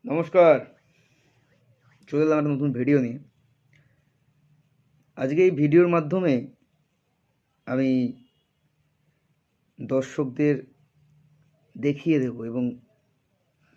নমস্কার। চলে এলাম একটা নতুন ভিডিও নিয়ে। আজকে এই ভিডিওর মাধ্যমে আমি দর্শকদের দেখিয়ে দেব এবং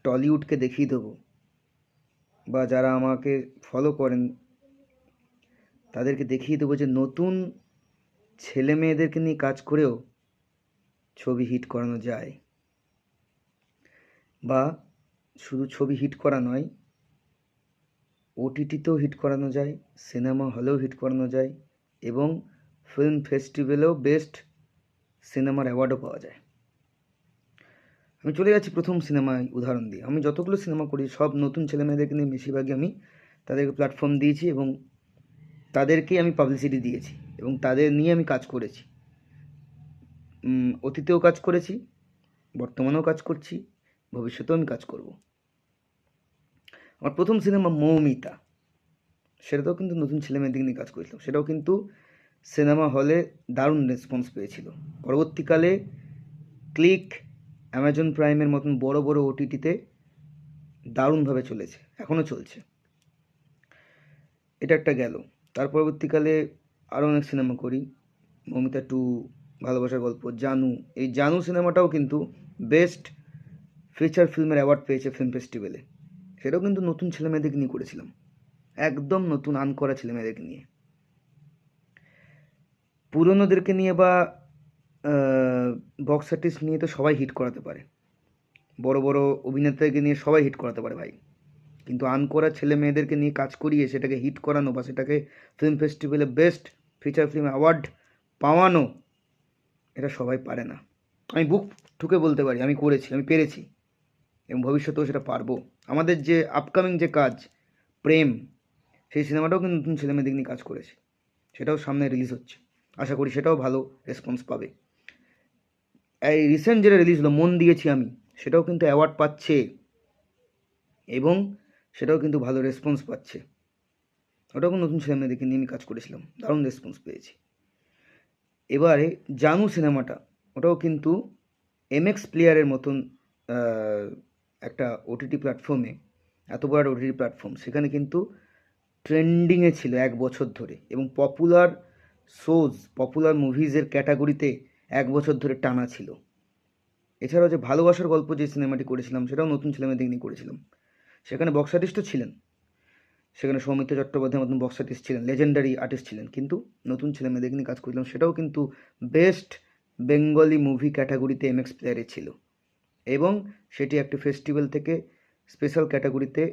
টলিউডকে দেখিয়ে দেবো, বা যারা আমাকে ফলো করেন তাদেরকে দেখিয়ে দেবো যে নতুন ছেলে মেয়েদেরকে নিয়ে কাজ করেও ছবি হিট করানো যায়, বা শুধু ছবি হিট করা নয়, ওটিটিতেও হিট করানো যায়, সিনেমা হলেও হিট করানো যায় এবং ফিল্ম ফেস্টিভ্যালেও বেস্ট সিনেমার অ্যাওয়ার্ডও পাওয়া যায়। আমি চলে যাচ্ছি প্রথম সিনেমায় উদাহরণ দিয়ে। আমি যতগুলো সিনেমা করি সব নতুন ছেলেমেয়েদেরকে নিয়ে বেশিরভাগই আমি তাদেরকে প্ল্যাটফর্ম দিয়েছি এবং তাদেরকেই আমি পাবলিসিটি দিয়েছি এবং তাদের নিয়ে আমি কাজ করেছি। অতীতেও কাজ করেছি, বর্তমানেও কাজ করছি, ভবিষ্যতেও আমি কাজ করব। আমার প্রথম সিনেমা মৌমিতা, সেটাতেও কিন্তু নতুন ছেলেমেয়েদের নিয়ে কাজ করেছিলাম। সেটাও কিন্তু সিনেমা হলে দারুণ রেসপন্স পেয়েছিল। পরবর্তীকালে ক্লিক, অ্যামাজন প্রাইমের মতন বড় বড় ওটিটিতে দারুণভাবে চলেছে, এখনও চলছে। এটা একটা গেল। তার পরবর্তীকালে আরও অনেক সিনেমা করি। মৌমিতা 2, ভালোবাসার গল্প, জানু। এই জানু সিনেমাটাও কিন্তু বেস্ট ফিচার ফিল্মের অ্যাওয়ার্ড পেয়েছে ফিল্ম ফেস্টিভ্যালে। সেটাও কিন্তু নতুন ছেলেমেয়েদেরকে নিয়ে করেছিলাম, একদম নতুন আনকরা ছেলেমেয়েদেরকে নিয়ে। পুরনোদেরকে নিয়ে বা বক্স আর্টিস্ট নিয়ে তো সবাই হিট করাতে পারে, বড় বড় অভিনেতাকে নিয়ে সবাই হিট করাতে পারে ভাই, কিন্তু আনকরা ছেলে মেয়েদেরকে নিয়ে কাজ করিয়ে সেটাকে হিট করানো বা সেটাকে ফিল্ম ফেস্টিভ্যালে বেস্ট ফিচার ফিল্ম অ্যাওয়ার্ড পাওয়ানো, এটা সবাই পারে না। আমি বুক ঠুকে বলতে পারি আমি করেছি, আমি পেরেছি এবং ভবিষ্যতেও সেটা পারবো। আমাদের যে আপকামিং যে কাজ প্রেম, সেই সিনেমাটাও কিন্তু নতুন ছেলে মেয়েদের নিয়ে কাজ করেছে, সেটাও সামনে রিলিজ হচ্ছে। আশা করি সেটাও ভালো রেসপন্স পাবে। এই রিসেন্ট যেটা রিলিজ হলো মন দিয়েছি আমি, সেটাও কিন্তু অ্যাওয়ার্ড পাচ্ছে এবং সেটাও কিন্তু ভালো রেসপন্স পাচ্ছে। ওটাও কোনো নতুন ছেলেমেয়েদেরকে নিয়ে আমি কাজ করেছিলাম, দারুণ রেসপন্স পেয়েছি। এবারে জানু সিনেমাটা, ওটাও কিন্তু এমএক্স প্লেয়ারের মতন একটা ওটিটি প্ল্যাটফর্মে, এত বড় ওটিটি প্ল্যাটফর্ম, সেখানে কিন্তু ট্রেন্ডিংয়ে ছিল 1 বছর ধরে এবং পপুলার শোজ, পপুলার মুভিজের ক্যাটাগরিতে 1 বছর ধরে টানা ছিল। এছাড়াও যে ভালোবাসার গল্প যে সিনেমাটি করেছিলাম, সেটাও নতুন ছেলেমেয়েদের নিয়ে করেছিলাম। সেখানে বক্স আর্টিস্টও ছিলেন, সেখানে সৌমিত্র চট্টোপাধ্যায়ের মতন বক্স আর্টিস্ট ছিলেন, লেজেন্ডারি আর্টিস্ট ছিলেন, কিন্তু নতুন ছেলেমেয়েদের নিয়ে কাজ করেছিলাম। সেটাও কিন্তু বেস্ট বেঙ্গলি মুভি ক্যাটাগরিতে এমএক্স প্লেয়ারে ছিল এবং সেটি একটি ফেস্টিভ্যাল থেকে স্পেশাল ক্যাটাগরিতে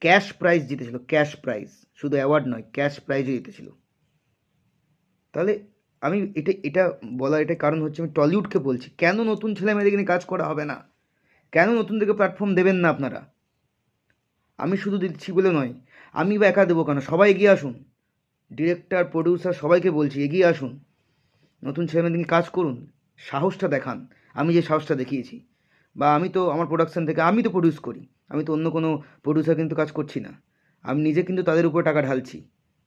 ক্যাশ প্রাইজ জিতেছিল। ক্যাশ প্রাইজ, শুধু অ্যাওয়ার্ড নয়, ক্যাশ প্রাইজও জিতেছিল। তাহলে আমি এটা বলার এটা কারণ হচ্ছে, আমি টলিউডকে বলছি কেন নতুন ছেলেমেয়েদেরকে নিয়ে কাজ করা হবে না, কেন নতুনদেরকে প্ল্যাটফর্ম দেবেন না আপনারা। আমি শুধু দিচ্ছি বলে নয়, আমি বা একা দেবো কেন, সবাই এগিয়ে আসুন। ডিরেক্টর, প্রডিউসার, সবাইকে বলছি এগিয়ে আসুন, নতুন ছেলেমেয়েদেরকে কাজ করুন, সাহসটা দেখান। আমি যে সাহসটা দেখিয়েছি, বা আমি তো আমার প্রোডাকশান থেকে আমি তো প্রডিউস করি, আমি তো অন্য কোনো প্রডিউসার কিন্তু কাজ করছি না, আমি নিজে কিন্তু তাদের উপরে টাকা ঢালছি,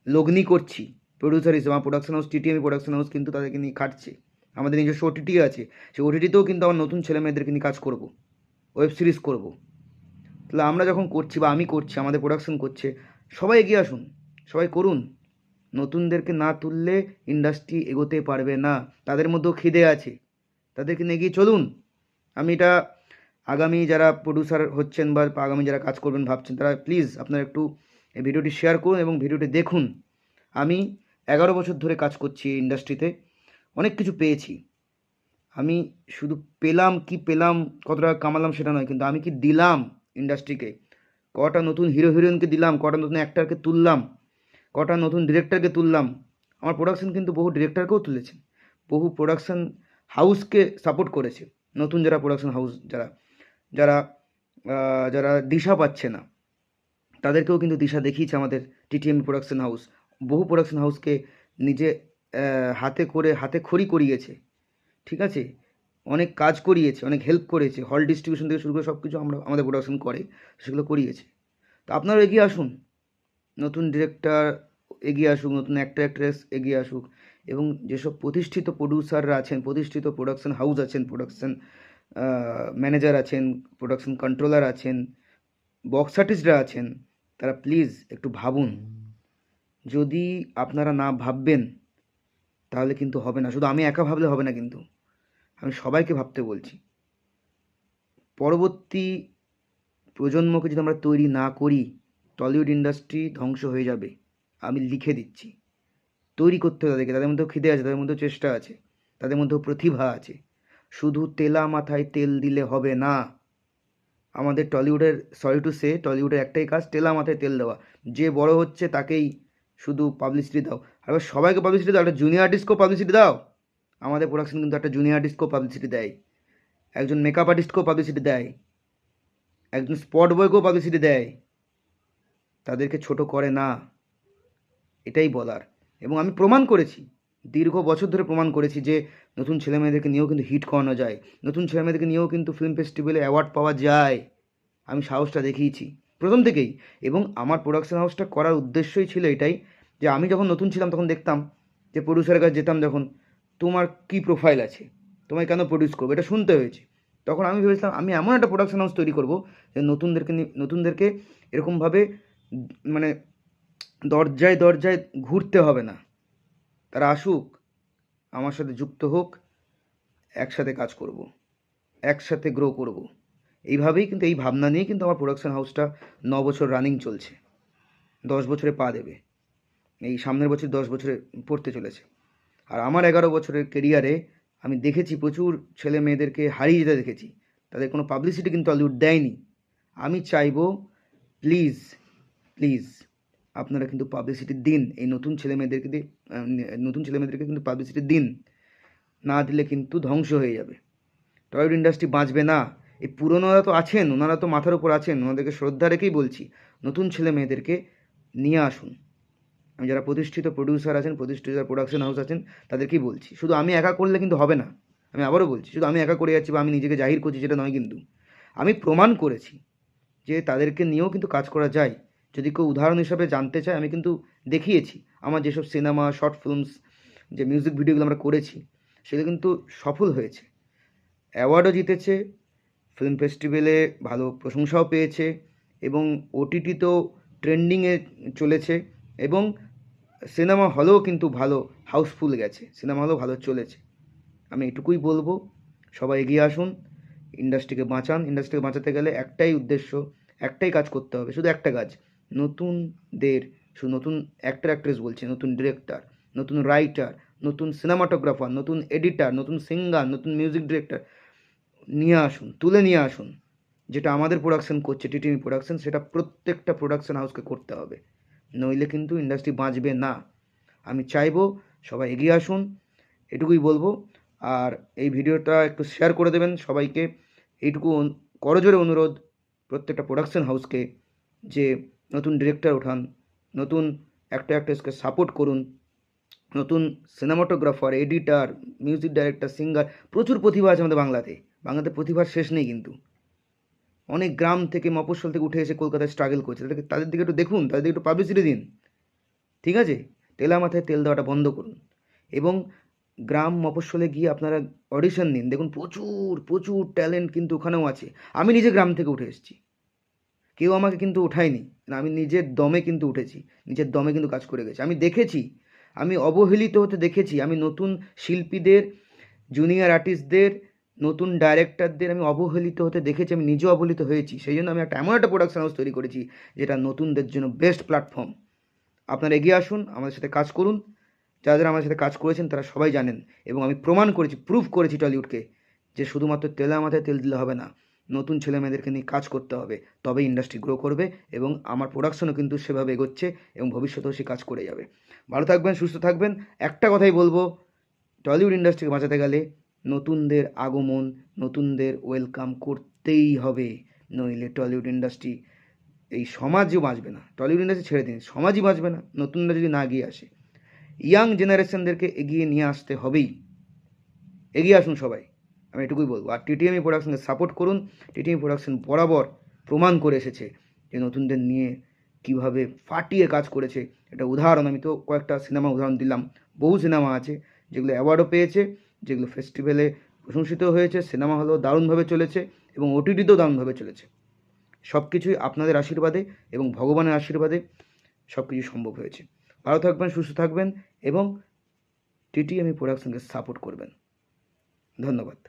লগ্নি করছি প্রডিউসার হিসেবে। আমার প্রোডাকশন হাউস টিটিএমি প্রোডাকশন হাউস কিন্তু তাদেরকে নিয়ে খাটছে। আমাদের নিজস্ব ওটিটি আছে, সেই ওটিটিতেও কিন্তু আমার নতুন ছেলেমেয়েদেরকে নিয়ে কাজ করব, ওয়েব সিরিজ করব। তাহলে আমরা যখন করছি বা আমি করছি, আমাদের প্রোডাকশন করছে, সবাই এগিয়ে আসুন, সবাই করুন। নতুনদেরকে না তুললে ইন্ডাস্ট্রি এগোতে পারবে না। তাদের মধ্যেও খিদে আছে, তাদেরকে নিয়ে এগিয়ে চলুন। আমি এটা আগামী যারা প্রডিউসার হচ্ছেন বা আগামী যারা কাজ করবেন ভাবছেন, তারা প্লিজ আপনারা একটু এই ভিডিওটি শেয়ার করুন এবং ভিডিওটি দেখুন। আমি 11 বছর ধরে কাজ করছি এই ইন্ডাস্ট্রিতে, অনেক কিছু পেয়েছি। আমি শুধু পেলাম কি পেলাম, কত টাকা কামালাম সেটা নয়, কিন্তু আমি কি দিলাম ইন্ডাস্ট্রিকে, কটা নতুন হিরো হিরোইনকে দিলাম, কটা নতুন অ্যাক্টারকে তুললাম, কটা নতুন ডিরেক্টরকে তুললাম। আমার প্রোডাকশন কিন্তু বহু ডিরেক্টরকেও তুলেছে, বহু প্রোডাকশন হাউসকে সাপোর্ট করেছে। নতুন যারা প্রোডাকশন হাউস, যারা যারা যারা দিশা পাচ্ছে না, তাদেরকেও কিন্তু দিশা দেখিয়েছে আমাদের টিটিএম প্রোডাকশন হাউস। বহু প্রোডাকশন হাউসকে নিজে হাতে করে হাতে খড়ি করিয়েছে, ঠিক আছে, অনেক কাজ করিয়েছে, অনেক হেল্প করেছে। হল ডিস্ট্রিবিউশন থেকে শুরু করে সব কিছু আমরা আমাদের প্রোডাকশন করে, সেগুলো করিয়েছে। তো আপনারাও এগিয়ে আসুন, নতুন ডিরেক্টর এগিয়ে আসুক, নতুন অ্যাক্টর অ্যাক্ট্রেস এগিয়ে আসুক এবং যেসব প্রতিষ্ঠিত প্রডিউসাররা আছেন, প্রতিষ্ঠিত প্রোডাকশন হাউস আছেন, প্রোডাকশন ম্যানেজার আছেন, প্রোডাকশন কন্ট্রোলার আছেন, বক্স আর্টিস্টরা আছেন তারা প্লিজ একটু ভাবুন। যদি আপনারা না ভাববেন তাহলে কিন্তু হবে না। শুধু আমি একা ভাবলে হবে না, কিন্তু আমি সবাইকে ভাবতে বলছি। পরবর্তী প্রজন্মকে যদি আমরা তৈরি না করি, টলিউড ইন্ডাস্ট্রি ধ্বংস হয়ে যাবে। আমি লিখে দিচ্ছি। তৈরি করতে হবে তাদেরকে। তাদের মধ্যেও খিদে আছে, তাদের মধ্যেও চেষ্টা আছে, তাদের মধ্যেও প্রতিভা আছে। শুধু তেলা মাথায় তেল দিলে হবে না। আমাদের টলিউডের, সরি টু সে, টলিউডের একটাই কাজ তেলা মাথায় তেল দেওয়া। যে বড় হচ্ছে তাকেই শুধু পাবলিসিটি দাও। আর এবার সবাইকে পাবলিসিটি দাও, একটা জুনিয়র আর্টিস্টকেও পাবলিসিটি দাও। আমাদের প্রোডাকশন কিন্তু একটা জুনিয়র আর্টিস্টকেও পাবলিসিটি দেয়, একজন মেকআপ আর্টিস্টকেও পাবলিসিটি দেয়, একজন স্পট বয়কেও পাবলিসিটি দেয়। তাদেরকে ছোট করে না, এটাই বলার। এবং আমি প্রমাণ করেছি, দীর্ঘ বছর ধরে প্রমাণ করেছি যে নতুন ছেলেমেয়েদেরকে নিয়েও কিন্তু হিট করানো যায়, নতুন ছেলেমেয়েদেরকে নিয়েও কিন্তু ফিল্ম ফেস্টিভ্যালে অ্যাওয়ার্ড পাওয়া যায়। আমি সাহসটা দেখিয়েছি প্রথম থেকেই। এবং আমার প্রোডাকশন হাউসটা করার উদ্দেশ্যই ছিল এটাই, যে আমি যখন নতুন ছিলাম তখন দেখতাম যে প্রডিউসারের কাছে যেতাম যখন, তোমার কী প্রোফাইল আছে, তোমায় কেন প্রডিউস করবো, এটা শুনতে হয়েছে। তখন আমি ভেবেছিলাম আমি এমন একটা প্রোডাকশন হাউস তৈরি করবো যে নতুনদেরকে এরকমভাবে মানে দরজায় দরজায় ঘুরতে হবে না। তারা আসুক, আমার সাথে যুক্ত হোক, একসাথে কাজ করব, একসাথে গ্রো করব। এইভাবেই কিন্তু, এই ভাবনা নিয়েই কিন্তু আমার প্রোডাকশন হাউসটা 9 বছর রানিং চলছে। 10 বছরে পা দেবে, এই সামনের বছর 10 বছরে পড়তে চলেছে। আর আমার 11 বছরের কেরিয়ারে আমি দেখেছি প্রচুর ছেলে মেয়েদেরকে হারিয়ে যেতে দেখেছি। তাদের কোনো পাবলিসিটি কিন্তু টলিউড দেয়নি। আমি চাইবো প্লিজ প্লিজ আপনারা কিন্তু পাবলিসিটি দিন, এই নতুন ছেলেমেয়েদেরকে কিন্তু পাবলিসিটি দিন। না দিলে কিন্তু ধ্বংস হয়ে যাবে, টলিউড ইন্ডাস্ট্রি বাঁচবে না। এই পুরনোরা তো আছেন, ওনারা তো মাথার উপর আছেন, ওনাদেরকে শ্রদ্ধা রেখেই বলছি, নতুন ছেলে মেয়েদেরকে নিয়ে আসুন। আমি যারা প্রতিষ্ঠিত প্রডিউসার আছেন, প্রতিষ্ঠিত প্রোডাকশন হাউস আছেন, তাদেরকেই বলছি। শুধু আমি একা করলে কিন্তু হবে না। আমি আবারও বলছি, শুধু আমি একা করে যাচ্ছি বা আমি নিজেকে জাহির করছি সেটা নয়, কিন্তু আমি প্রমাণ করেছি যে তাদেরকে নিয়েও কিন্তু কাজ করা যায়। যদি কেউ উদাহরণ হিসাবে জানতে চায়, আমি কিন্তু দেখিয়েছি আমার যেসব সিনেমা, শর্ট ফিল্মস, যে মিউজিক ভিডিওগুলো আমরা করেছি, সেগুলো কিন্তু সফল হয়েছে, অ্যাওয়ার্ডও জিতেছে, ফিল্ম ফেস্টিভ্যালে ভালো প্রশংসাও পেয়েছে, এবং ওটিটিতেও ট্রেন্ডিংয়ে চলেছে, এবং সিনেমা হলেও কিন্তু ভালো হাউসফুল গেছে, সিনেমা হলেও ভালো চলেছে। আমি এটুকুই বলবো, সবাই এগিয়ে আসুন, ইন্ডাস্ট্রিকে বাঁচান। ইন্ডাস্ট্রিকে বাঁচাতে গেলে একটাই উদ্দেশ্য, একটাই কাজ করতে হবে, শুধু একটা কাজ। নতুনদের, শুধু নতুন অ্যাক্টর অ্যাক্ট্রেস বলছি, নতুন ডিরেক্টর, নতুন রাইটার, নতুন সিনেমাটোগ্রাফার, নতুন এডিটার, নতুন সিঙ্গার, নতুন মিউজিক ডিরেক্টর নিয়ে আসুন, তুলে নিয়ে আসুন। যেটা আমাদের প্রোডাকশন করছে, টিটিভি প্রোডাকশন, সেটা প্রত্যেকটা প্রোডাকশন হাউসকে করতে হবে, নইলে কিন্তু ইন্ডাস্ট্রি বাঁচবে না। আমি চাইবো সবাই এগিয়ে আসুন, এটুকুই বলবো। আর এই ভিডিওটা একটু শেয়ার করে দেবেন সবাইকে, এইটুকু করজোরে অনুরোধ প্রত্যেকটা প্রোডাকশন হাউসকে, যে নতুন ডিরেক্টর ওঠান, নতুন অ্যাক্টর অ্যাক্ট্রেসকে সাপোর্ট করুন, নতুন cinematographer, editor, music director, singer, প্রচুর প্রতিভা আছে আমাদের বাংলাতে। বাংলাতে প্রতিভার শেষ নেই কিন্তু। অনেক গ্রাম থেকে, মফস্বল থেকে উঠে এসে কলকাতায় স্ট্রাগল করছে, তাদের দিকে একটু দেখুন, তাদের দিকে একটু পাবলিসিটি দিন, ঠিক আছে? তেলা মাথায় তেল দেওয়াটা বন্ধ করুন, এবং গ্রাম মফস্বলে গিয়ে আপনারা অডিশন দিন, দেখুন প্রচুর প্রচুর ট্যালেন্ট কিন্তু ওখানেও আছে। আমি নিজে গ্রাম থেকে উঠে এসেছি, কেউ আমাকে কিন্তু উঠায়নি না, আমি নিজের দমে কিন্তু উঠেছি, নিজের দমে কিন্তু কাজ করে গেছি। আমি দেখেছি, আমি অবহেলিত হতে দেখেছি, আমি নতুন শিল্পীদের, জুনিয়র আর্টিস্টদের, নতুন ডাইরেক্টরদের আমি অবহেলিত হতে দেখেছি, আমি নিজেও অবহেলিত হয়েছি। সেই জন্য আমি এমন একটা প্রোডাকশন হাউস তৈরি করেছি যেটা নতুনদের জন্য বেস্ট প্ল্যাটফর্ম। আপনারা এগিয়ে আসুন, আমাদের সাথে কাজ করুন। যারা যারা আমাদের সাথে কাজ করেছেন তারা সবাই জানেন, এবং আমি প্রমাণ করেছি, প্রুফ করেছি টলিউডকে, যে শুধুমাত্র তেলা মাথায় তেল দিলে হবে না, নতুন ছেলেমেয়েদেরকে নিয়ে কাজ করতে হবে, তবে ইন্ডাস্ট্রি গ্রো করবে। এবং আমার প্রোডাকশনও কিন্তু সেভাবে এগোচ্ছে, এবং ভবিষ্যতেও সে কাজ করে যাবে। ভালো থাকবেন, সুস্থ থাকবেন। একটা কথাই বলবো, টলিউড ইন্ডাস্ট্রিকে বাঁচাতে গেলে নতুনদের আগমন, নতুনদের ওয়েলকাম করতেই হবে, নইলে টলিউড ইন্ডাস্ট্রি, এই সমাজও বাঁচবে না। টলিউড ইন্ডাস্ট্রি ছেড়ে দিন, সমাজই বাঁচবে না নতুনরা যদি না এগিয়ে আসে। ইয়াং জেনারেশনদেরকে এগিয়ে নিয়ে আসতে হবেই, এগিয়ে আসুন সবাই, আমি এটুকুই বলবো। আর টিটিএমই প্রোডাকশনকে সাপোর্ট করুন। টিটিএমই প্রোডাকশন বরাবর প্রমাণ করে এসেছে যে নতুনদের নিয়ে কীভাবে ফাটিয়ে কাজ করেছে। এটা উদাহরণ, আমি তো কয়েকটা সিনেমা উদাহরণ দিলাম, বহু সিনেমা আছে যেগুলো অ্যাওয়ার্ডও পেয়েছে, যেগুলো ফেস্টিভ্যালে প্রশংসিত হয়েছে, সিনেমা হলেও দারুণভাবে চলেছে, এবং ওটিটিতেও দারুণভাবে চলেছে। সব কিছুই আপনাদের আশীর্বাদে এবং ভগবানের আশীর্বাদে সব কিছু সম্ভব হয়েছে। ভালো থাকবেন, সুস্থ থাকবেন এবং টিটিএমই প্রোডাকশনকে সাপোর্ট করবেন। ধন্যবাদ।